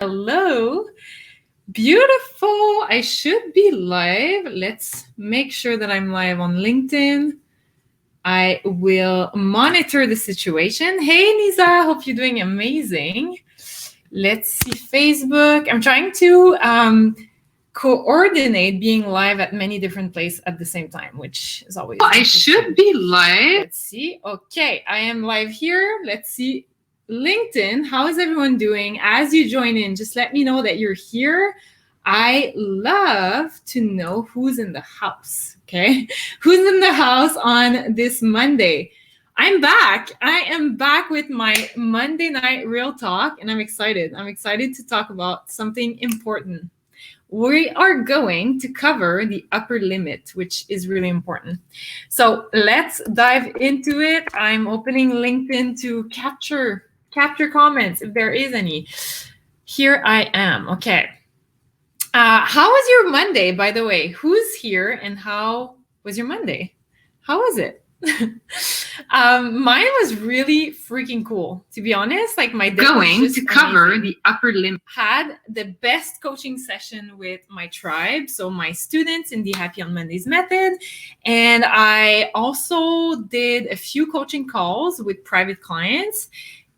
Hello. Beautiful. I should be live. Let's make sure that I'm live on LinkedIn. I will monitor the situation. Hey, Nisa. Hope you're doing amazing. Let's see Facebook. I'm trying to coordinate being live at many different places at the same time, which is always. I should be live. Let's see. Okay, I am live here. Let's see. LinkedIn, how is everyone doing? As you join in, just let me know that you're here. I love to know who's in the house, okay? Who's in the house on this Monday? I'm back. I am back with my Monday night real talk, and I'm excited. I'm excited to talk about something important. We are going to cover the upper limit, which is really important. So let's dive into it. I'm opening LinkedIn to capture comments if there is any. Here I am. Okay. How was your Monday, by the way? Who's here and how was your Monday? How was it? Mine was really freaking cool, to be honest. Like my day going to cover amazing. The upper limit. Had the best coaching session with my tribe, so my students in the Happy on Mondays method, and I also did a few coaching calls with private clients.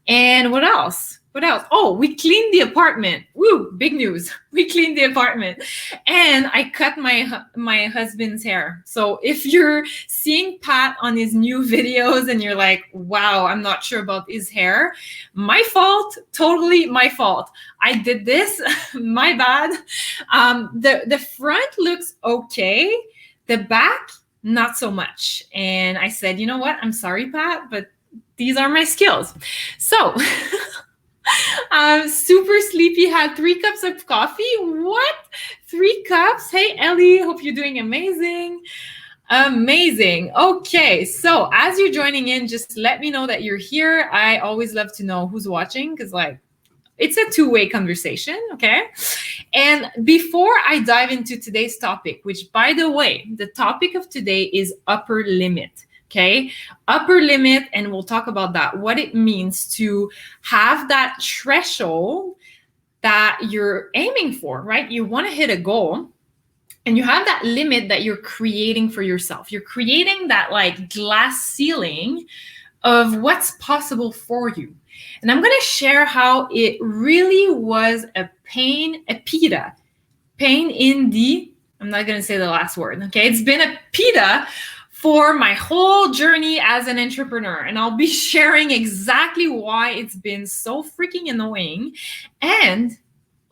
And what else? What else? Oh, we cleaned the apartment. Woo, big news. We cleaned the apartment. And I cut my husband's hair. So if you're seeing Pat on his new videos and you're like, wow, I'm not sure about his hair, my fault, totally my fault. I did this, my bad. The front looks okay. The back, not so much. And I said, you know what? I'm sorry, Pat, but these are my skills. So super sleepy, had 3 cups of coffee. What? 3 cups? Hey, Ellie, hope you're doing amazing. Amazing. Okay, so as you're joining in, just let me know that you're here. I always love to know who's watching because it's a two-way conversation, okay? And before I dive into today's topic, which by the way, the topic of today is upper limit. Okay, upper limit, and we'll talk about that, what it means to have that threshold that you're aiming for, right? You want to hit a goal and you have that limit that you're creating for yourself. You're creating that like glass ceiling of what's possible for you. And I'm going to share how it really was a pain in the, I'm not going to say the last word, okay? It's been a PITA for my whole journey as an entrepreneur. And I'll be sharing exactly why it's been so freaking annoying. And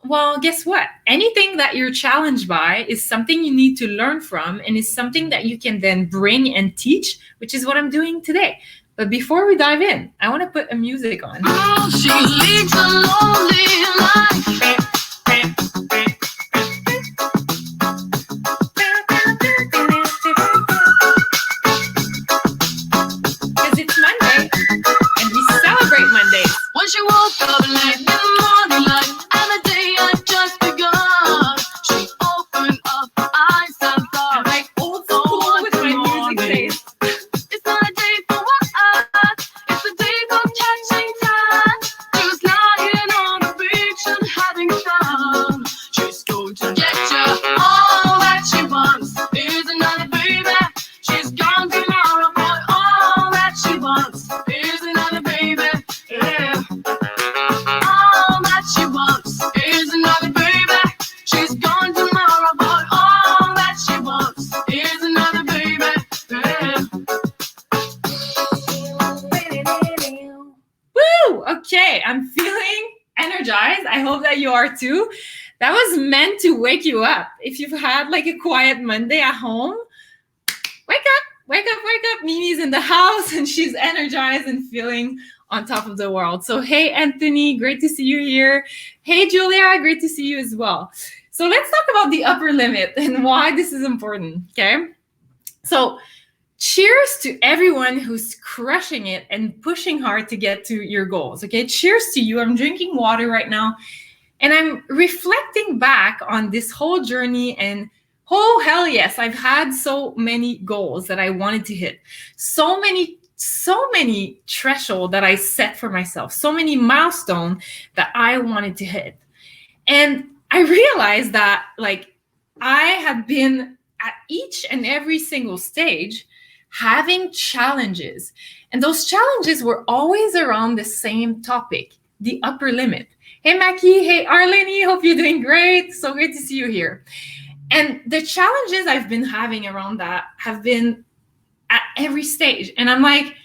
well, guess what? Anything that you're challenged by is something you need to learn from and is something that you can then bring and teach, which is what I'm doing today. But before we dive in, I want to put a music on. Oh, she leads a lonely life. She woke up late in the morning light, and the day had just begun. She opened up her eyes and thought, I'm like old school with my music taste. It's not a day for what? It's a day for catching time. She was lying on the beach and having fun. She's going to get you all that she wants. Here's another baby. She's gone tomorrow, boy. All that she wants. Here's another baby. Yeah. All that she wants is another baby. She's gone tomorrow, but all that she wants is another baby. Yeah. Woo! Okay, I'm feeling energized. I hope that you are too. That was meant to wake you up. If you've had like a quiet Monday at home, wake up, wake up, wake up. Mimi's in the house and she's energized and feeling on top of the world. So, hey, Anthony, great to see you here. Hey, Julia, great to see you as well. So let's talk about the upper limit and why this is important, okay? So cheers to everyone who's crushing it and pushing hard to get to your goals, okay? Cheers to you. I'm drinking water right now, and I'm reflecting back on this whole journey and oh, hell yes, I've had so many goals that I wanted to hit. So many thresholds that I set for myself, so many milestones that I wanted to hit. And I realized that like I had been at each and every single stage having challenges. And those challenges were always around the same topic, the upper limit. Hey, Mackie. Hey, Arlene. Hope you're doing great. So great to see you here. And the challenges I've been having around that have been at every stage. And I'm like,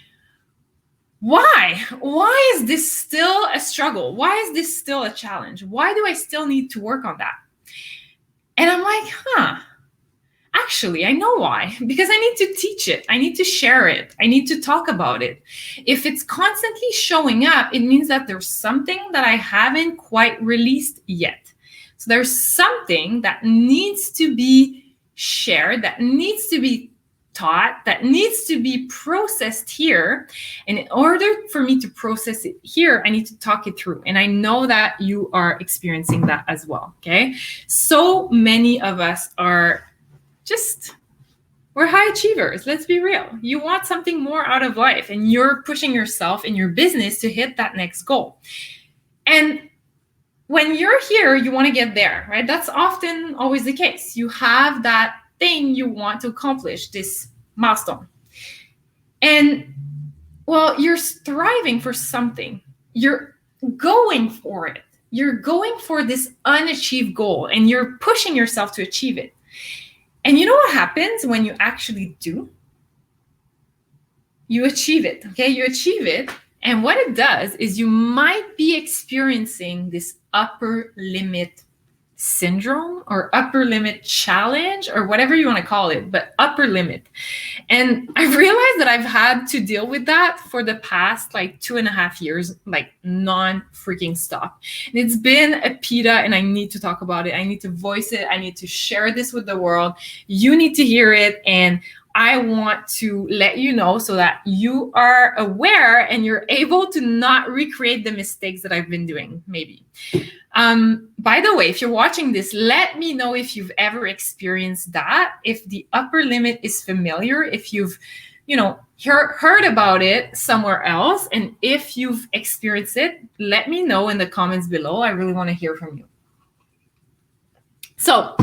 why? Why is this still a struggle? Why is this still a challenge? Why do I still need to work on that? And I'm like, actually, I know why. Because I need to teach it. I need to share it. I need to talk about it. If it's constantly showing up, it means that there's something that I haven't quite released yet. So there's something that needs to be shared, that needs to be taught, that needs to be processed here. And in order for me to process it here, I need to talk it through. And I know that you are experiencing that as well, okay? So many of us are we're high achievers. Let's be real. You want something more out of life and you're pushing yourself in your business to hit that next goal. And when you're here, you want to get there, right? That's often always the case. You have that thing you want to accomplish, this milestone. And well, you're striving for something. You're going for it. You're going for this unachieved goal and you're pushing yourself to achieve it. And you know what happens when you actually do? You achieve it, okay? You achieve it. And what it does is you might be experiencing this upper limit syndrome or upper limit challenge or whatever you want to call it, but upper limit. And I've realized that I've had to deal with that for the past like 2.5 years, like non-freaking stop. And it's been a PITA and I need to talk about it. I need to voice it. I need to share this with the world. You need to hear it. And I want to let you know so that you are aware and you're able to not recreate the mistakes that I've been doing, maybe. By the way, if you're watching this, let me know if you've ever experienced that, if the upper limit is familiar, if you've, heard about it somewhere else, and if you've experienced it, let me know in the comments below. I really want to hear from you. So,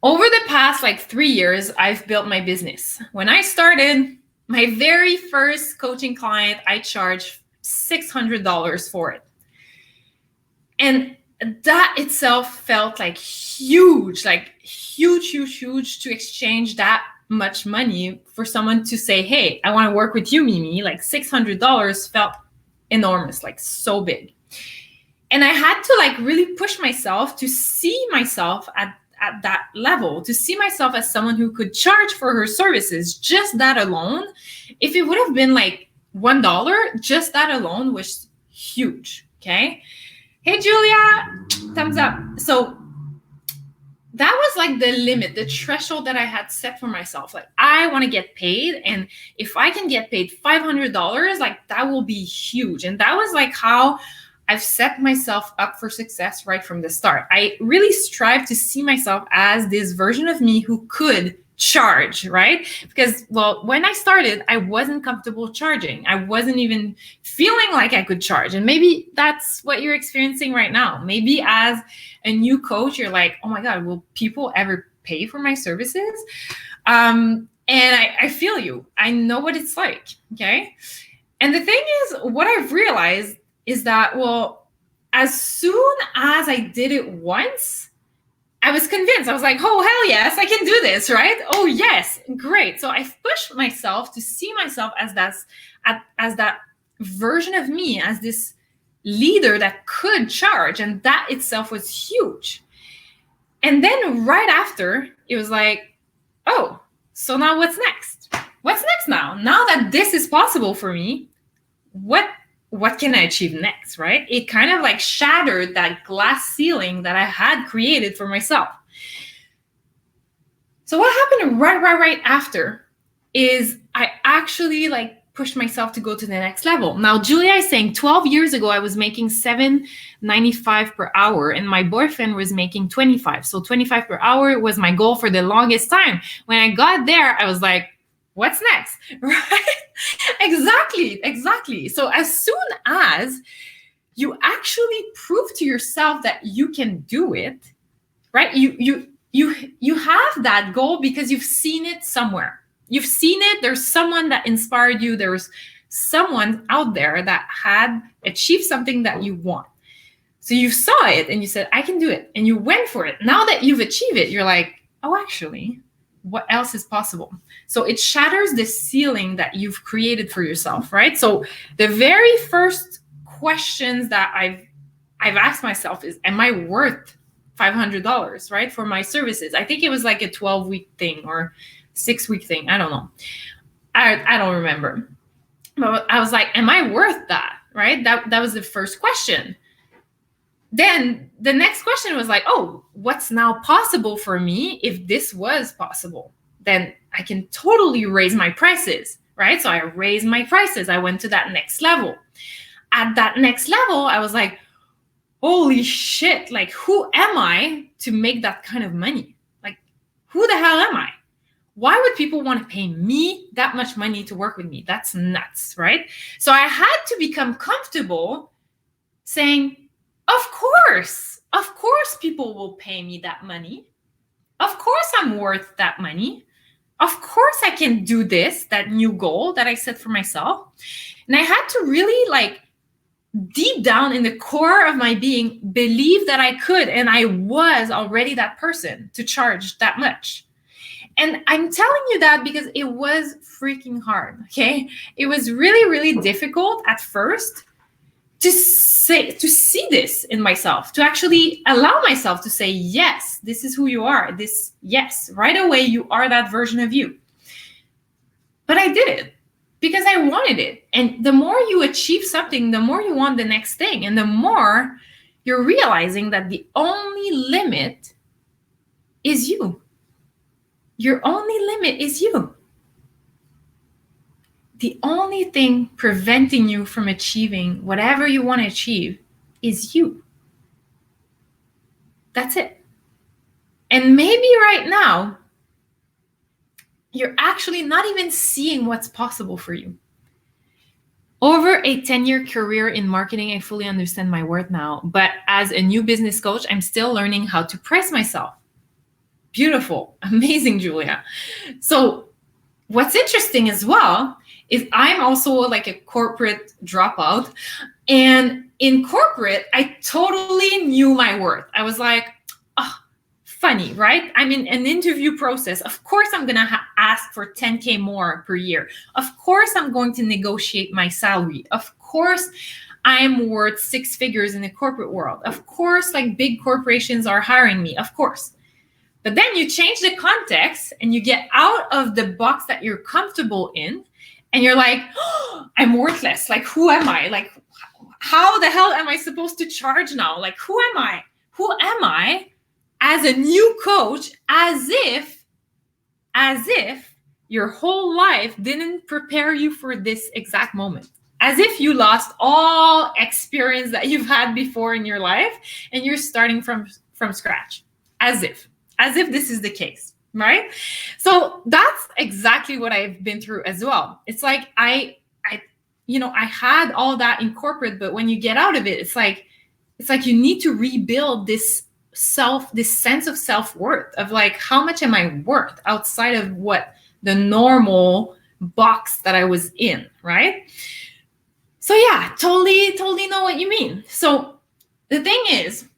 over the past 3 years, I've built my business. When I started, my very first coaching client, I charged $600 for it. And that itself felt huge to exchange that much money for someone to say, hey, I want to work with you, Mimi. $600 felt enormous, so big. And I had to really push myself to see myself at that level, to see myself as someone who could charge for her services. Just that alone, if it would have been $1, just that alone was huge, okay? Hey, Julia, thumbs up. So that was the limit, the threshold that I had set for myself. I want to get paid. And if I can get paid $500, that will be huge. And that was how I've set myself up for success right from the start. I really strive to see myself as this version of me who could charge, right? Because, when I started, I wasn't comfortable charging. I wasn't even feeling like I could charge. And maybe that's what you're experiencing right now. Maybe as a new coach, you're like, oh my God, will people ever pay for my services? And I feel you. I know what it's like, okay? And the thing is, what I've realized is that, as soon as I did it once, I was convinced. I was like, oh, hell yes, I can do this, right? Oh, yes, great. So I've pushed myself to see myself as that version of me, as this leader that could charge. And that itself was huge. And then right after, it was oh, so now what's next? What's next now? Now that this is possible for me, what can I achieve next, right? It kind of shattered that glass ceiling that I had created for myself. So what happened right after is I actually pushed myself to go to the next level. Now, Julia is saying 12 years ago, I was making $7.95 per hour and my boyfriend was making 25. So 25 per hour was my goal for the longest time. When I got there, I was like, what's next, right? Exactly. So as soon as you actually prove to yourself that you can do it, right? You have that goal because you've seen it somewhere. You've seen it. There's someone that inspired you. There's someone out there that had achieved something that you want. So you saw it and you said, I can do it. And you went for it. Now that you've achieved it, you're like, oh, actually, what else is possible? So it shatters the ceiling that you've created for yourself, right? So the very first questions that I've asked myself is, am I worth $500, right? For my services. I think it was like a 12-week thing or 6-week thing. I don't know. I don't remember. But I was like, am I worth that? Right? That was the first question. Then the next question was like, oh, what's now possible for me if this was possible? Then I can totally raise my prices, right? So I raised my prices. I went to that next level. At that next level, I was like, holy shit, like, who am I to make that kind of money? Like, who the hell am I? Why would people want to pay me that much money to work with me? That's nuts, right? So I had to become comfortable saying, of course people will pay me that money. Of course I'm worth that money. Of course I can do this, that new goal that I set for myself. And I had to really, like, deep down in the core of my being, believe that I could, and I was already that person to charge that much. And I'm telling you that because it was freaking hard, okay? It was really, really difficult at first to see this in myself, to actually allow myself to say, yes, this is who you are. Yes, right away, you are that version of you. But I did it because I wanted it. And the more you achieve something, the more you want the next thing. And the more you're realizing that the only limit is you. Your only limit is you. The only thing preventing you from achieving whatever you want to achieve is you. That's it. And maybe right now, you're actually not even seeing what's possible for you. Over a 10-year career in marketing, I fully understand my worth now. But as a new business coach, I'm still learning how to price myself. Beautiful. Amazing, Julia. So what's interesting as well is I'm also like a corporate dropout. And in corporate, I totally knew my worth. I was like, oh, funny, right? I'm in an interview process. Of course, I'm going to ask for 10K more per year. Of course, I'm going to negotiate my salary. Of course, I'm worth 6 figures in the corporate world. Of course, like, big corporations are hiring me. Of course. But then you change the context and you get out of the box that you're comfortable in. And you're like, oh, I'm worthless. Like, who am I? Like, how the hell am I supposed to charge now? Like, who am I? Who am I as a new coach, as if your whole life didn't prepare you for this exact moment? As if you lost all experience that you've had before in your life and you're starting from scratch. As if this is the case. Right? So that's exactly what I've been through as well. It's like I had all that in corporate, but when you get out of it, it's like you need to rebuild this sense of self-worth of like, how much am I worth outside of what the normal box that I was in, right? So yeah, totally know what you mean. So the thing is,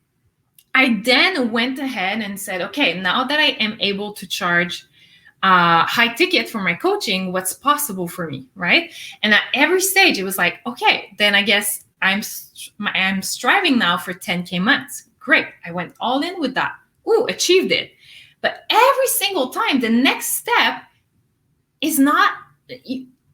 I then went ahead and said, okay, now that I am able to charge high ticket for my coaching, what's possible for me, right? And at every stage, it was like, okay, then I guess I'm striving now for 10K months. Great. I went all in with that. Ooh, achieved it. But every single time, the next step is not,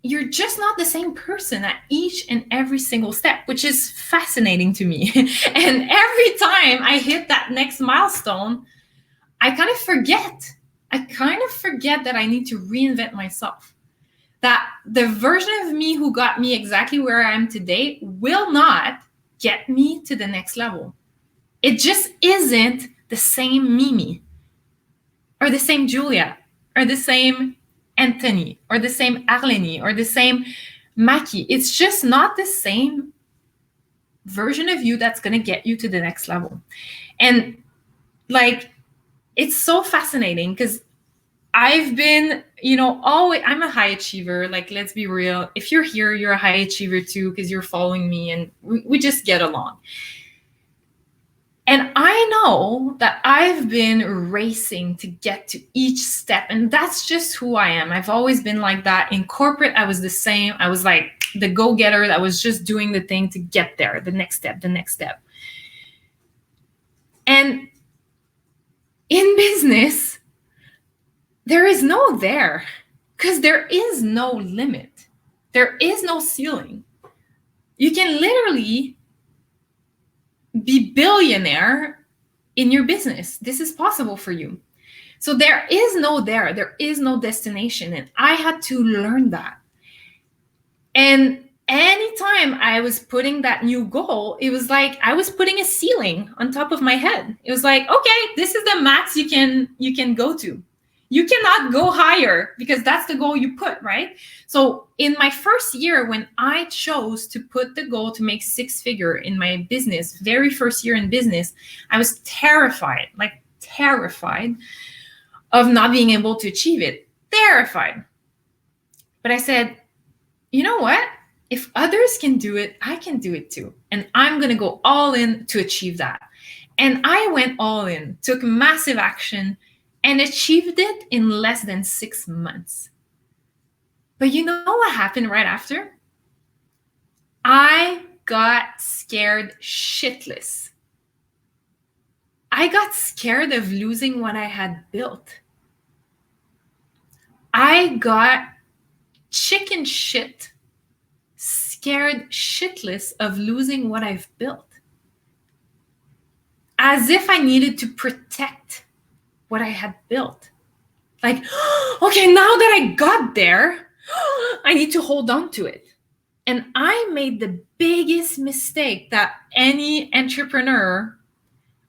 you're just not the same person at each and every single step, which is fascinating to me. And every time I hit that next milestone, I kind of forget that I need to reinvent myself. That the version of me who got me exactly where I am today will not get me to the next level. It just isn't the same Mimi or the same Julia or the same Anthony or the same Arlene or the same Maki. It's just not the same version of you that's going to get you to the next level. And like, it's so fascinating because I've been, always, I'm a high achiever. Like, let's be real. If you're here, you're a high achiever too, because you're following me and we just get along. And I know that I've been racing to get to each step. And that's just who I am. I've always been like that. In corporate, I was the same. I was like the go-getter that was just doing the thing to get there, the next step, the next step. And in business, there is no there, because there is no limit. There is no ceiling. You can literally be billionaire in your business. This is possible for you. So there is no there. There is no destination. And I had to learn that. And anytime I was putting that new goal, it was like I was putting a ceiling on top of my head. It was like, okay, this is the max you can go to. You cannot go higher because that's the goal you put, right? So in my first year, when I chose to put the goal to make 6-figure in my business, very first year in business, I was terrified of not being able to achieve it. Terrified. But I said, you know what? If others can do it, I can do it too. And I'm going to go all in to achieve that. And I went all in, took massive action, and achieved it in less than 6 months. But you know what happened right after? I got scared shitless. I got scared of losing what I had built. I got chicken shit, scared shitless of losing what I've built. As if I needed to protect what I had built. Like, okay, now that I got there, I need to hold on to it. And I made the biggest mistake that any entrepreneur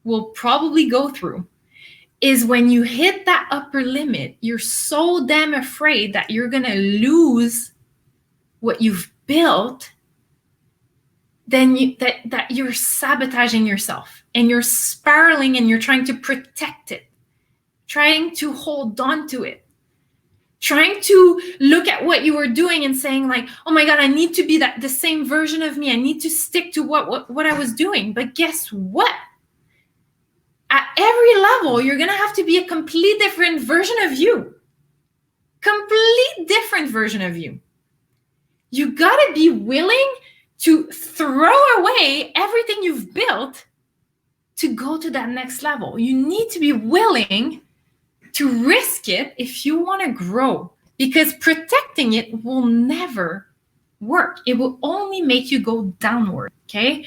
will probably go through, is when you hit that upper limit, you're so damn afraid that you're going to lose what you've built, then that you're sabotaging yourself and you're spiraling and you're trying to protect it, trying to hold on to it, trying to look at what you were doing and saying like, oh my God, I need to be the same version of me. I need to stick to what I was doing. But guess what? At every level, you're going to have to be a complete different version of you. Complete different version of you. You got to be willing to throw away everything you've built to go to that next level. You need to be willing to risk it if you want to grow, because protecting it will never work. It will only make you go downward, okay?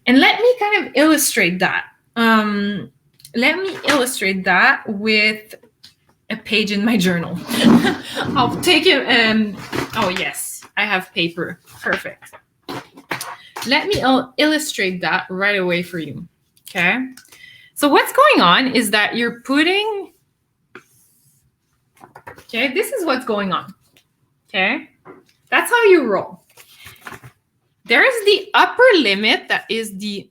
And let me kind of illustrate that. Let me illustrate that with a page in my journal. I'll take it. Oh, yes, I have paper. Perfect. Let me illustrate that right away for you, okay? So what's going on is that you're putting... Okay, this is what's going on. Okay, that's how you roll. There is the upper limit, that is the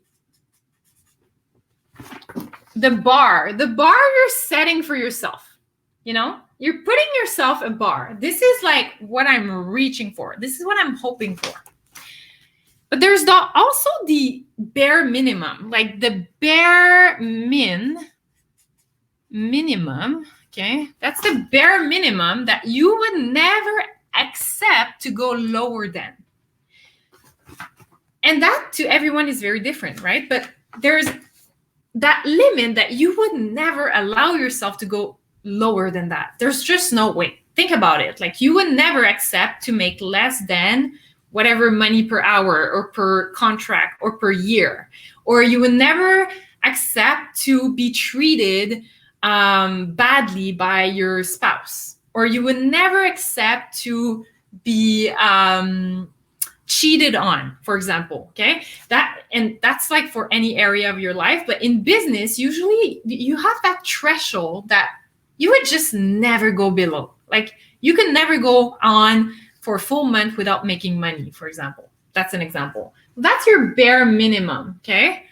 bar. The bar you're setting for yourself. You're putting yourself a bar. This is like what I'm reaching for. This is what I'm hoping for. But there's also the bare minimum, like the bare minimum. Okay, that's the bare minimum that you would never accept to go lower than. And that to everyone is very different, right? But there's that limit that you would never allow yourself to go lower than that. There's just no way. Think about it. Like, you would never accept to make less than whatever money per hour or per contract or per year. Or you would never accept to be treated badly by your spouse, or you would never accept to be cheated on, for example. Okay, that's like for any area of your life, but in business, usually you have that threshold that you would just never go below. Like, you can never go on for a full month without making money, for example. That's an example. That's your bare minimum, okay?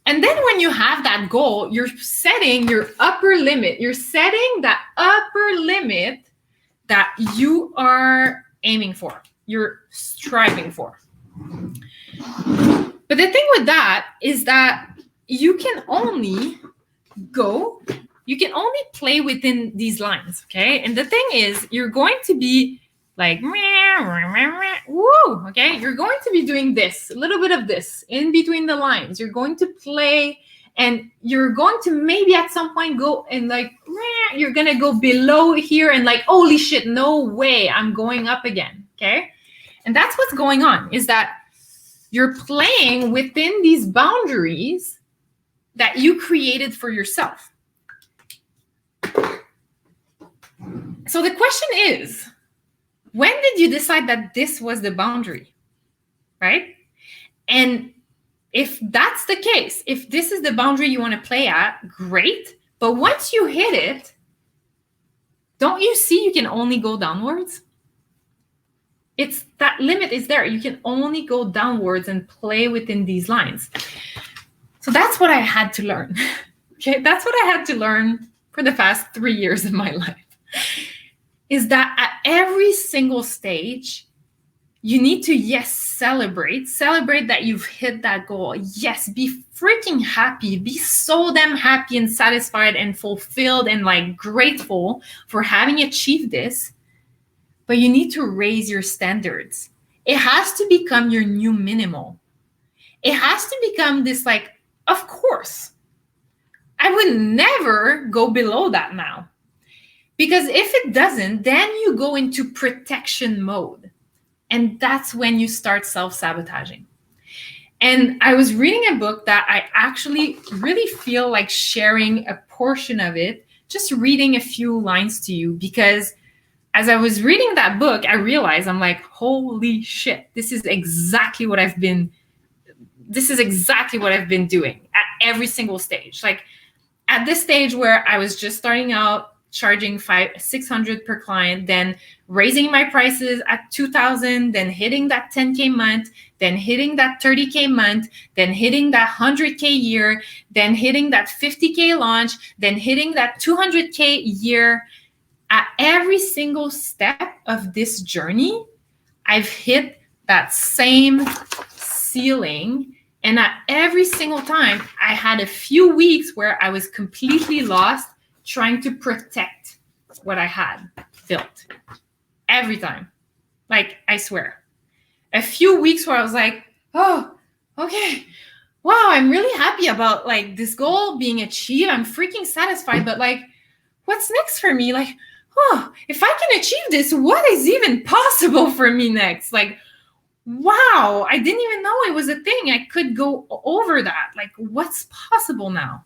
And then when you have that goal, you're setting your upper limit. You're setting that upper limit that you are aiming for, you're striving for. But the thing with that is that you can only play within these lines, okay? And the thing is, you're going to be like, woo, okay? You're going to be doing this, a little bit of this in between the lines. You're going to play, and you're going to maybe at some point go and like, you're going to go below here and like, holy shit, no way, I'm going up again, okay? And that's what's going on, is that you're playing within these boundaries that you created for yourself. So the question is, when did you decide that this was the boundary, right? And if that's the case, if this is the boundary you want to play at, great. But once you hit it, don't you see you can only go downwards? It's that limit is there. You can only go downwards and play within these lines. So that's what I had to learn. Okay, that's what I had to learn for the past 3 years of my life. Is that at every single stage, you need to, yes, celebrate that you've hit that goal. Yes, be freaking happy. Be so damn happy and satisfied and fulfilled and like grateful for having achieved this. But you need to raise your standards. It has to become your new minimal. It has to become this like, of course, I would never go below that now. Because if it doesn't, then you go into protection mode. And that's when you start self-sabotaging. And I was reading a book that I actually really feel like sharing a portion of it, just reading a few lines to you, because as I was reading that book, I realized I'm like, holy shit, this is exactly what I've been doing at every single stage. Like at this stage where I was just starting out, charging $600 per client, then raising my prices at $2,000, then hitting that 10K month, then hitting that 30K month, then hitting that 100K year, then hitting that 50K launch, then hitting that 200K year. At every single step of this journey, I've hit that same ceiling. And at every single time, I had a few weeks where I was completely lost, trying to protect what I had built. Every time. Like, I swear. A few weeks where I was like, oh, okay. Wow, I'm really happy about like this goal being achieved. I'm freaking satisfied. But like, what's next for me? Like, oh, if I can achieve this, what is even possible for me next? Like, wow, I didn't even know it was a thing. I could go over that. Like, what's possible now?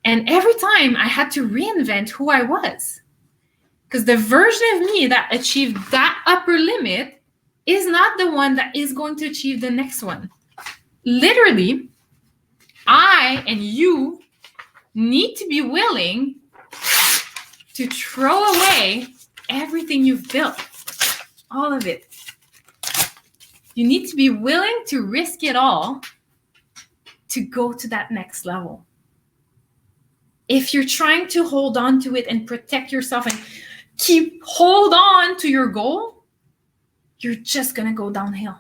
And every time I had to reinvent who I was. Because the version of me that achieved that upper limit is not the one that is going to achieve the next one. Literally, I and you need to be willing to throw away everything you've built. All of it. You need to be willing to risk it all to go to that next level. If you're trying to hold on to it and protect yourself and hold on to your goal, you're just going to go downhill.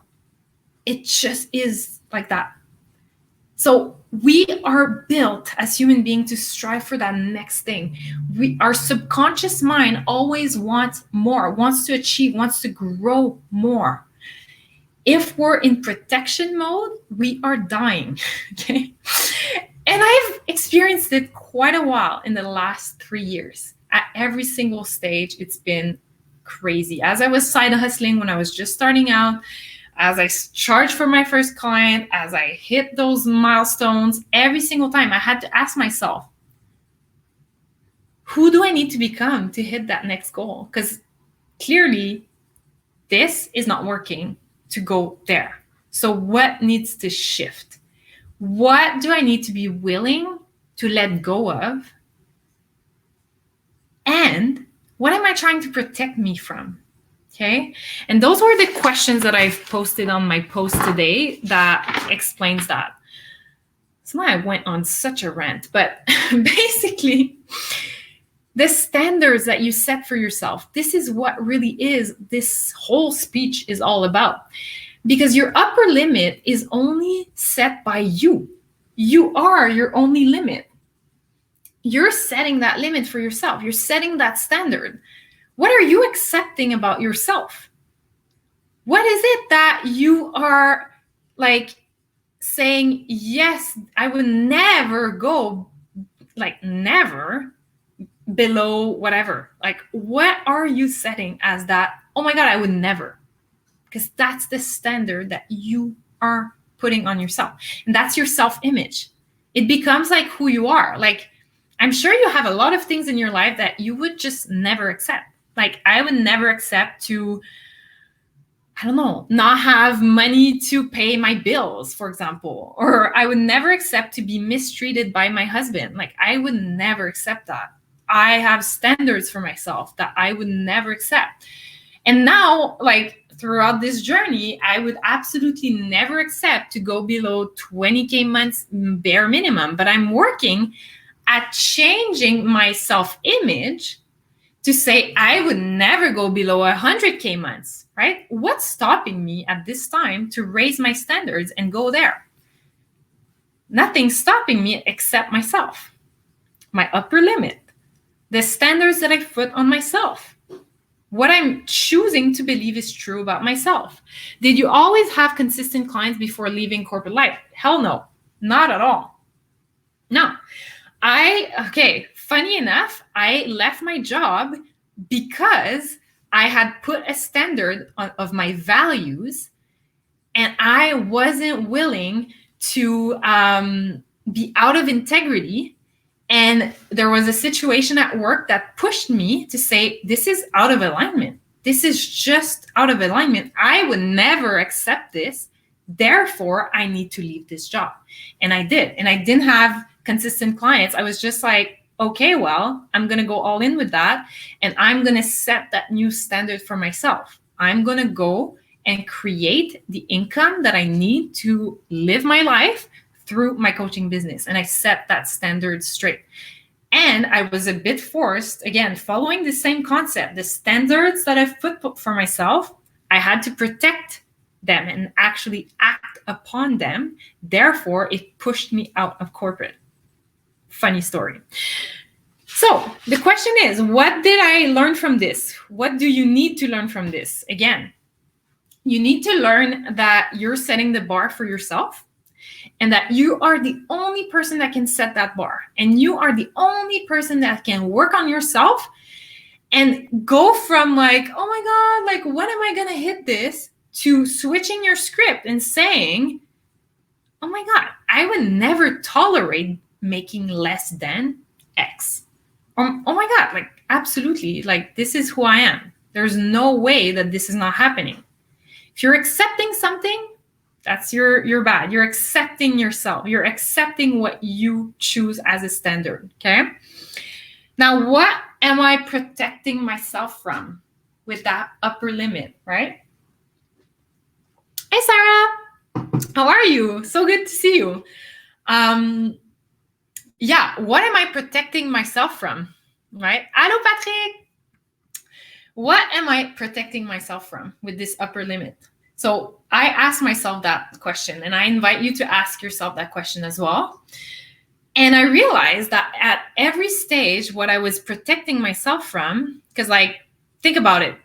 It just is like that. So we are built as human beings to strive for that next thing. Our subconscious mind always wants more, wants to achieve, wants to grow more. If we're in protection mode, we are dying, okay? And I've experienced it quite a while in the last 3 years. At every single stage, it's been crazy. As I was side hustling when I was just starting out, as I charged for my first client, as I hit those milestones, every single time I had to ask myself, who do I need to become to hit that next goal? Because clearly, this is not working to go there. So what needs to shift? What do I need to be willing to let go of? And what am I trying to protect me from? Okay. And those were the questions that I've posted on my post today that explains that. So now I went on such a rant, but basically, the standards that you set for yourself, this is what really is this whole speech is all about. Because your upper limit is only set by you. You are your only limit. You're setting that limit for yourself. You're setting that standard. What are you accepting about yourself? What is it that you are like saying, yes, I would never go, like never below whatever? Like, what are you setting as that? Oh my God, I would never. Because that's the standard that you are putting on yourself. And that's your self-image. It becomes like who you are. Like, I'm sure you have a lot of things in your life that you would just never accept. Like, I would never accept to, I don't know, not have money to pay my bills, for example. Or I would never accept to be mistreated by my husband. Like, I would never accept that. I have standards for myself that I would never accept. And now, like, throughout this journey, I would absolutely never accept to go below 20K months bare minimum. But I'm working at changing my self-image to say I would never go below 100K months, right? What's stopping me at this time to raise my standards and go there? Nothing's stopping me except myself, my upper limit, the standards that I put on myself, what I'm choosing to believe is true about myself. Did you always have consistent clients before leaving corporate life? Hell no, not at all. No. Funny enough, I left my job because I had put a standard of my values, and I wasn't willing to be out of integrity. And there was a situation at work that pushed me to say, this is out of alignment. This is just out of alignment. I would never accept this. Therefore, I need to leave this job. And I did. And I didn't have consistent clients. I was just like, okay, well, I'm going to go all in with that. And I'm going to set that new standard for myself. I'm going to go and create the income that I need to live my life through my coaching business. And I set that standard straight. And I was a bit forced, again, following the same concept, the standards that I've put for myself, I had to protect them and actually act upon them. Therefore, it pushed me out of corporate. Funny story. So the question is, what did I learn from this? What do you need to learn from this? Again, you need to learn that you're setting the bar for yourself, and that you are the only person that can set that bar. And you are the only person that can work on yourself and go from like, oh my God, like, when am I going to hit this? To switching your script and saying, oh my God, I would never tolerate making less than X. Oh my God, like, absolutely. Like, this is who I am. There's no way that this is not happening. If you're accepting something, that's your bad. You're accepting yourself. You're accepting what you choose as a standard, okay? Now, what am I protecting myself from with that upper limit, right? Hey, Sarah. How are you? So good to see you. Yeah, what am I protecting myself from, right? Hello, Patrick. What am I protecting myself from with this upper limit? So I asked myself that question, and I invite you to ask yourself that question as well. And I realized that at every stage, what I was protecting myself from, because, like, think about it.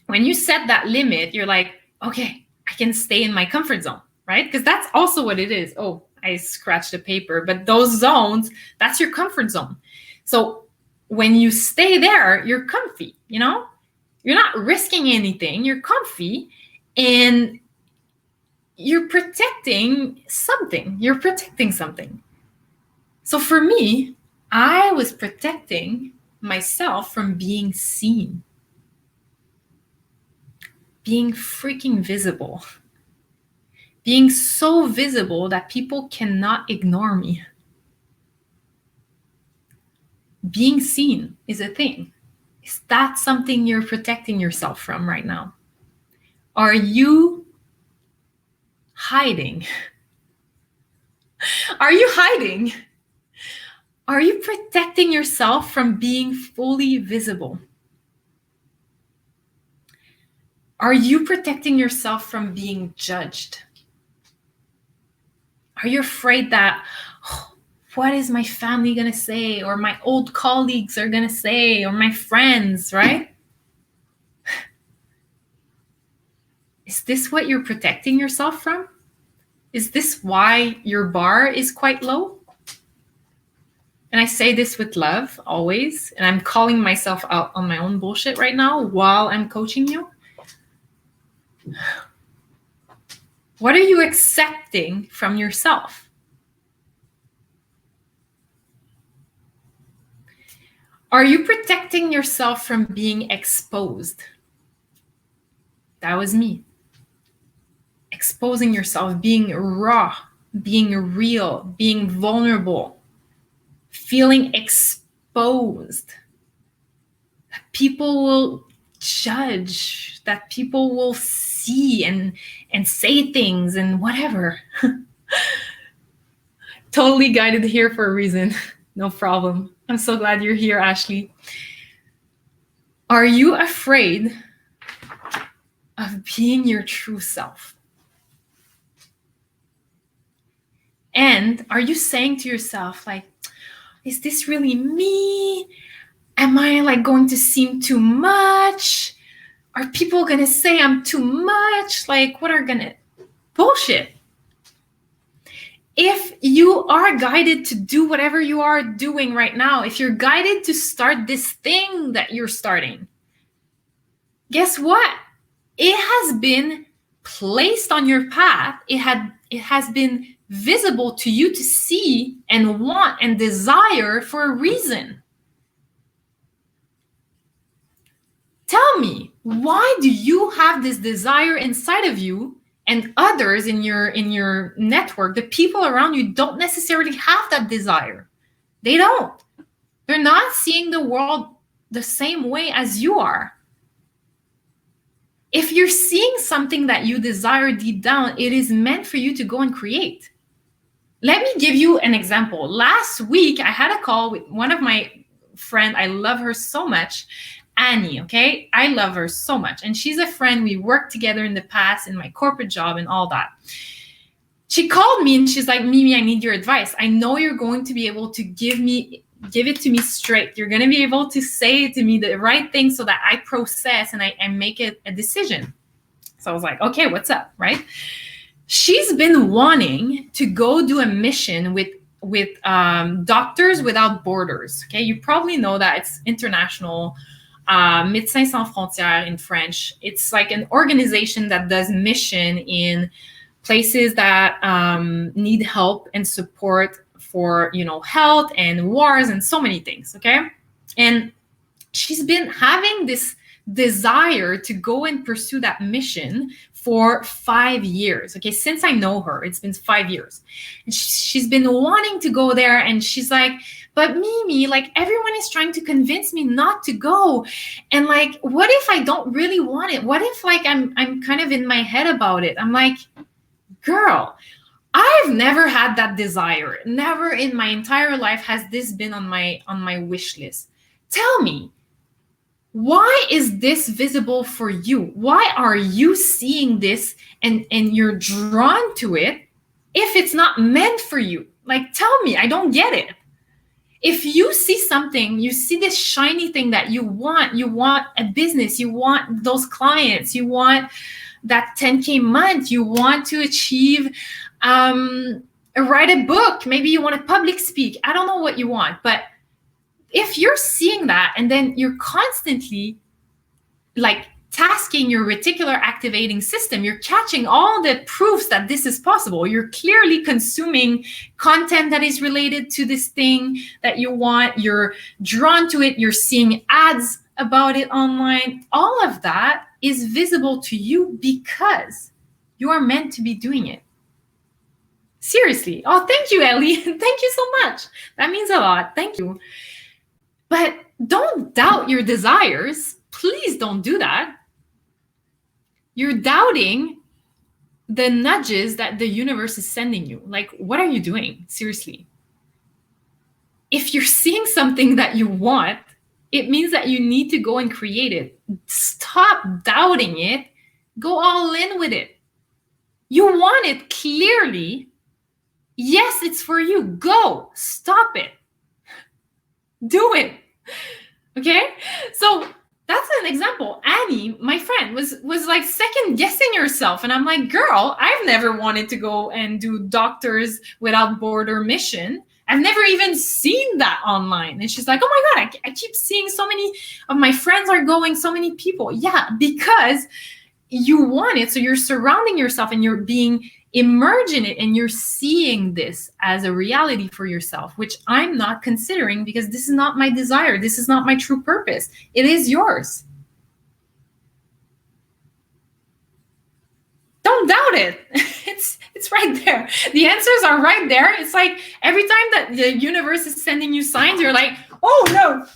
When you set that limit, you're like, okay, I can stay in my comfort zone, right? Because that's also what it is. Oh, I scratched the paper, but those zones, that's your comfort zone. So when you stay there, you're comfy, you know? You're not risking anything, you're comfy, and you're protecting something. You're protecting something. So for me, I was protecting myself from being seen, being freaking visible, being so visible that people cannot ignore me. Being seen is a thing. Is that something you're protecting yourself from right now? Are you hiding? Are you hiding? Are you protecting yourself from being fully visible? Are you protecting yourself from being judged? Are you afraid that, oh, what is my family going to say, or my old colleagues are going to say, or my friends, right? Is this what you're protecting yourself from? Is this why your bar is quite low? And I say this with love always, and I'm calling myself out on my own bullshit right now while I'm coaching you. What are you accepting from yourself? Are you protecting yourself from being exposed? That was me. Exposing yourself, being raw, being real, being vulnerable, feeling exposed. That people will judge, that people will see and say things and whatever. Totally guided here for a reason. No problem. I'm so glad you're here, Ashley. Are you afraid of being your true self? And are you saying to yourself, like, is this really me? Am I like going to seem too much? Are people gonna say I'm too much? Like, what are gonna... Bullshit. If you are guided to do whatever you are doing right now, if you're guided to start this thing that you're starting, guess what? It has been placed on your path. It has been visible to you to see and want and desire for a reason. Tell me, why do you have this desire inside of you and others in your network, the people around you, don't necessarily have that desire? They don't. They're not seeing the world the same way as you are. If you're seeing something that you desire deep down, it is meant for you to go and create. Let me give you an example. Last week, I had a call with one of my friends. I love her so much. Annie, okay? I love her so much. And she's a friend. We worked together in the past in my corporate job and all that. She called me and she's like, Mimi, I need your advice. I know you're going to be able to give it to me straight. You're going to be able to say to me the right thing so that I process and I make it a decision. So I was like, okay, what's up, right? She's been wanting to go do a mission with Doctors Without Borders. Okay, you probably know that it's international. Médecins Sans Frontières in French. It's like an organization that does mission in places that need help and support for, health and wars and so many things, okay? And she's been having this desire to go and pursue that mission for 5 years, okay? Since I know her, it's been 5 years. And she's been wanting to go there, and she's like, but Mimi, like, everyone is trying to convince me not to go. And like, what if I don't really want it? What if like I'm kind of in my head about it? I'm like, girl, I've never had that desire. Never in my entire life has this been on my wish list. Tell me, why is this visible for you? Why are you seeing this and you're drawn to it if it's not meant for you? Like, tell me, I don't get it. If you see something, you see this shiny thing that you want a business, you want those clients, you want that 10K month, you want to achieve, write a book, maybe you want to public speak. I don't know what you want, but if you're seeing that and then you're constantly like tasking your reticular activating system, you're catching all the proofs that this is possible. You're clearly consuming content that is related to this thing that you want. You're drawn to it. You're seeing ads about it online. All of that is visible to you because you are meant to be doing it. Seriously. Oh, thank you, Ellie. Thank you so much. That means a lot. Thank you. But don't doubt your desires. Please don't do that. You're doubting the nudges that the universe is sending you. Like, what are you doing? Seriously. If you're seeing something that you want, it means that you need to go and create it. Stop doubting it. Go all in with it. You want it clearly. Yes, it's for you. Go. Stop it. Do it. Okay? So that's an example. Annie, my friend, was like second guessing herself. And I'm like, girl, I've never wanted to go and do Doctors Without Border mission. I've never even seen that online. And she's like, oh my God, I keep seeing so many of my friends are going, so many people. Yeah, because you want it. So you're surrounding yourself and you're being immersed in it, and you're seeing this as a reality for yourself, which I'm not considering because this is not my desire. This is not my true purpose. It is yours. Don't doubt it. It's right there. The answers are right there. It's like every time that the universe is sending you signs, you're like, oh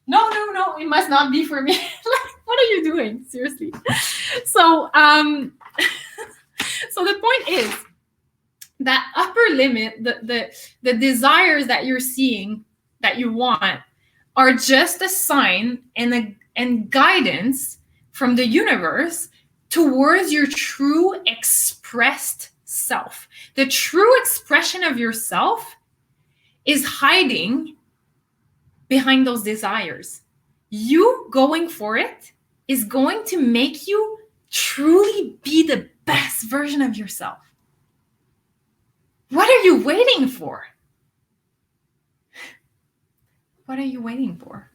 no, it must not be for me. Like, what are you doing? Seriously. So, so the point is that upper limit, the desires that you're seeing that you want are just a sign and guidance from the universe towards your true expressed self. The true expression of yourself is hiding behind those desires. You going for it is going to make you truly be the best version of yourself. What are you waiting for? What are you waiting for?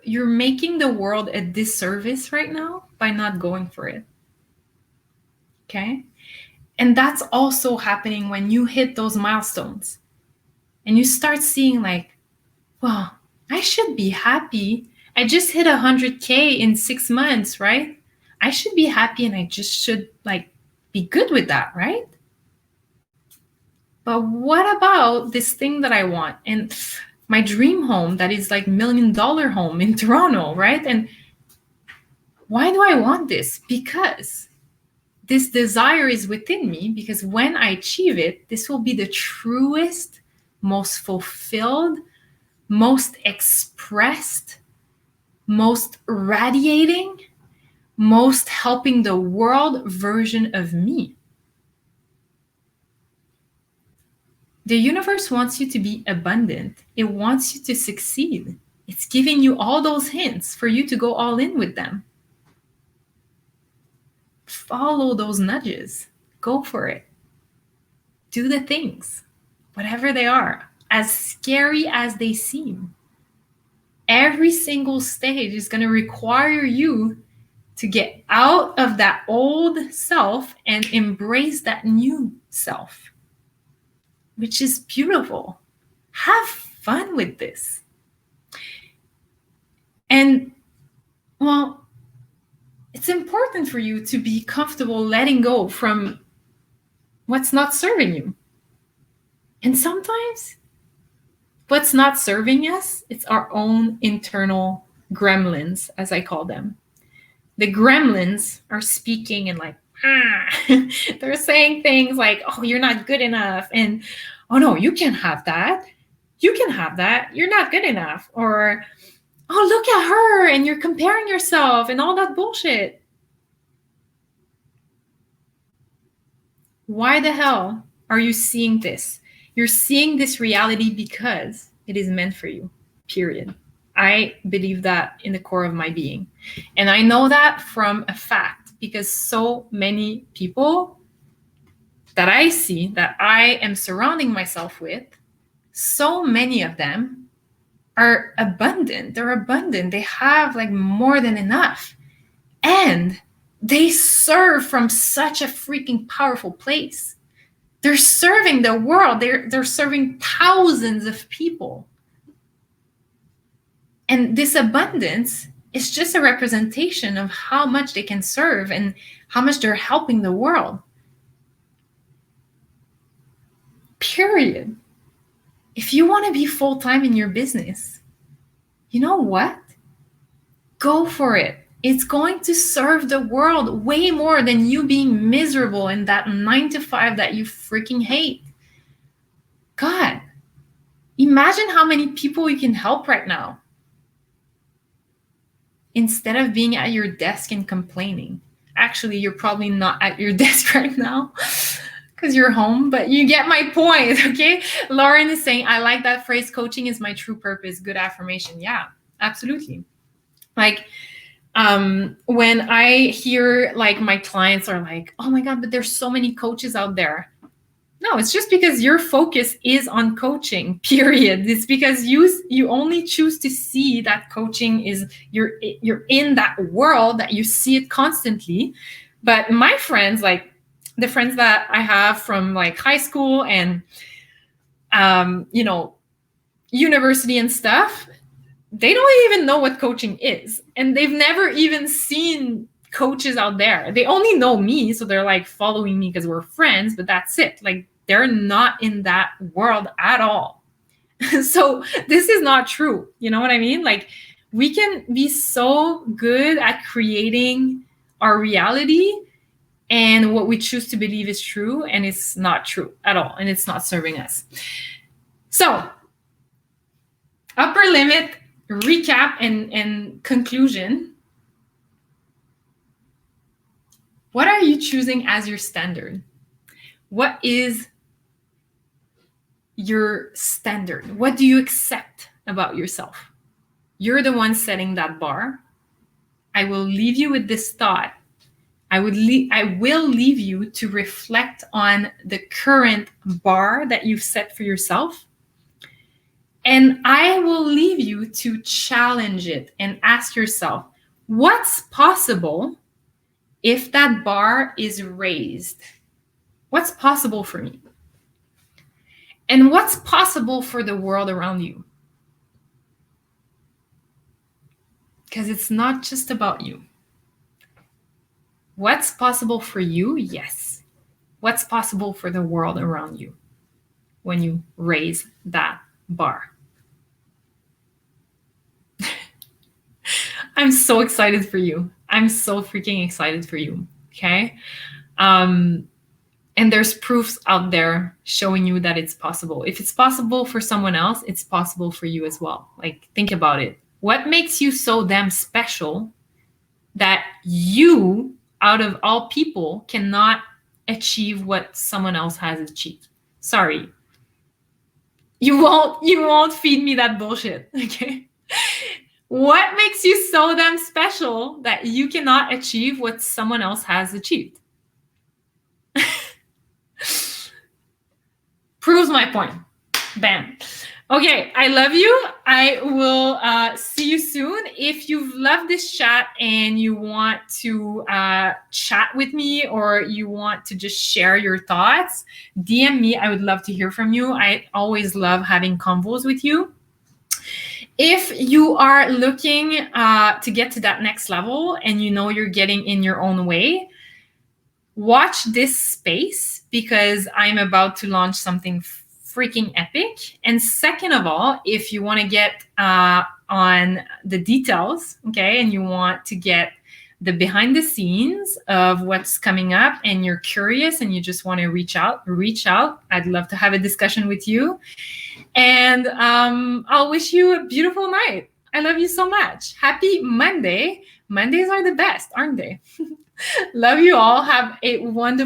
You're making the world a disservice right now by not going for it. Okay? And that's also happening when you hit those milestones and you start seeing like, well, I should be happy. I just hit 100K in 6 months, right? I should be happy and I just should like be good with that, right? But what about this thing that I want? And my dream home that is like $1 million home in Toronto, right? And why do I want this? Because this desire is within me, because when I achieve it, this will be the truest, most fulfilled, most expressed, most radiating, most helping the world version of me. The universe wants you to be abundant. It wants you to succeed. It's giving you all those hints for you to go all in with them. Follow those nudges. Go for it. Do the things, whatever they are, as scary as they seem. Every single stage is going to require you to get out of that old self and embrace that new self, which is beautiful. Have fun with this. And, well, it's important for you to be comfortable letting go from what's not serving you. And sometimes what's not serving us, it's our own internal gremlins, as I call them. The gremlins are speaking and like, they're saying things like, oh, you're not good enough. And, oh no, you can't have that. You can have that. You're not good enough. Or, oh, look at her and you're comparing yourself and all that bullshit. Why the hell are you seeing this? You're seeing this reality because it is meant for you, period. I believe that in the core of my being. And I know that from a fact, because so many people that I see, that I am surrounding myself with, so many of them are abundant. They're abundant. They have like more than enough. And they serve from such a freaking powerful place. They're serving the world. They're serving thousands of people. And this abundance is just a representation of how much they can serve and how much they're helping the world. Period. If you want to be full-time in your business, you know what? Go for it. It's going to serve the world way more than you being miserable in that 9 to 5 that you freaking hate. God, imagine how many people you can help right now instead of being at your desk and complaining. Actually, you're probably not at your desk right now because you're home, but you get my point, okay? Lauren is saying, I like that phrase, coaching is my true purpose. Good affirmation. Yeah, absolutely. Like, when I hear like my clients are like, oh my God, but there's so many coaches out there. No, it's just because your focus is on coaching, period. It's because you only choose to see that coaching is, you're in that world that you see it constantly. But my friends, like the friends that I have from like high school and university and stuff, they don't even know what coaching is. And they've never even seen coaches out there. They only know me. So they're like following me because we're friends, but that's it. Like, they're not in that world at all. So this is not true. You know what I mean? Like, we can be so good at creating our reality and what we choose to believe is true, and it's not true at all, and it's not serving us. So, upper limit, recap, and conclusion. What are you choosing as your standard? What is your standard? What do you accept about yourself? You're the one setting that bar. I will leave you with this thought. I will leave you to reflect on the current bar that you've set for yourself. And I will leave you to challenge it and ask yourself, what's possible if that bar is raised? What's possible for me? And what's possible for the world around you? Because it's not just about you. What's possible for you? Yes. What's possible for the world around you when you raise that bar? I'm so excited for you. I'm so freaking excited for you. Okay. And there's proofs out there showing you that it's possible. If it's possible for someone else, it's possible for you as well. Like, think about it. What makes you so damn special that you, out of all people, cannot achieve what someone else has achieved? Sorry. You won't feed me that bullshit, okay? What makes you so damn special that you cannot achieve what someone else has achieved? Proves my point. Bam. Okay, I love you. I will see you soon. If you've loved this chat and you want to chat with me, or you want to just share your thoughts, DM me. I would love to hear from you. I always love having convos with you. If you are looking to get to that next level and you know you're getting in your own way, watch this space, because I'm about to launch something freaking epic. And second of all, if you want to get on the details, okay, and you want to get the behind the scenes of what's coming up, and you're curious and you just want to reach out. I'd love to have a discussion with you. And I'll wish you a beautiful night. I love you so much. Happy Monday. Mondays are the best, aren't they? Love you all. Have a wonderful